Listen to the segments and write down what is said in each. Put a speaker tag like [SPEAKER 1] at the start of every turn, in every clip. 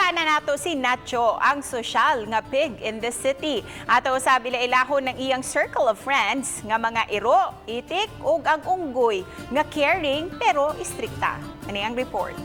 [SPEAKER 1] Makita na nato si Nacho, ang sosyal nga pig in the city. Ato sabi la ilahon ng iyang circle of friends nga mga iro, itik ug ang unggoy nga caring pero istrikta. Ani ang report.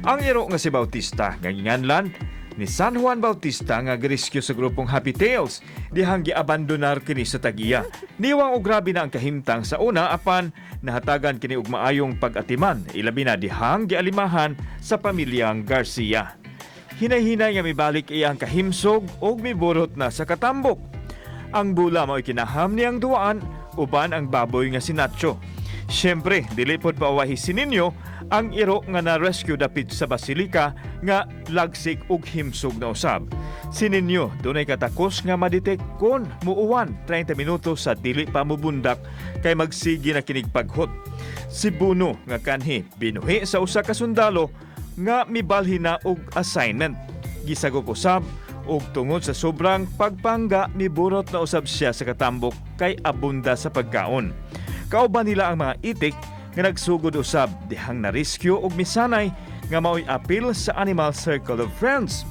[SPEAKER 2] Ang iro nga si Bautista nga ginganlan ni San Juan Bautista nga girescue sa grupong Happy Tales dihang giabandonar kini sa Tagiya. Niwang og grabe na ang kahimtang sa una apan nahatagan kini og maayong pag-atiman ilabi na dihang gialimahan sa pamilyang Garcia. Hinay-hinay nga mibalik iyang kahimsog og miburot na sa katambok. Ang bula mao'y kinaham niyang duwaan uban ang baboy nga si Nacho. Siyempre, dili pod pauwahi si Ninyo ang iro nga na-rescue dapit sa Basilica nga lagsik ug himsog na usab. Si Ninyo dunay katakos nga ma-detect kon muuwan 30 minutos sa dili pa mubundak kay magsigi na kinig paghot. Si Buno nga kanhi binuhi sa usa ka sundalo nga mibalhi na og assignment. Gisagop usab ug tungod sa sobrang pagpangga miburot na usab siya sa katambok kay abunda sa pagkaon. Kauban nila ang mga itik nga nagsugod usab dihang na-rescue og misanay nga mao'y apil sa Animal Circle of Friends.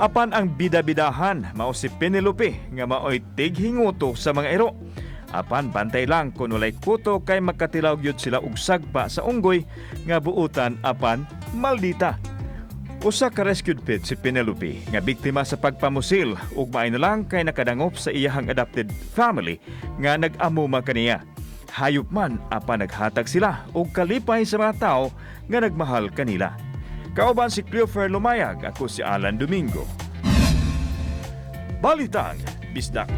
[SPEAKER 2] Apan ang bida-bidahan mao si Penelope nga mao'y tighinguto sa mga iro. Apan bantay lang kung walay kuto kay magkatilaw gyud sila og sagpa sa unggoy nga buutan apan maldita. Usa ka rescued pet si Penelope nga biktima sa pagpamusil ug maay na lang kay nakadangop sa iyahang adopted family nga nag-amuma kaniya. Hayop man apan naghatag sila og kalipay sa mga tao nga nagmahal kanila. Kauban si Cleofer Lumayag, ako si Alan Domingo. Balitang Bisdak.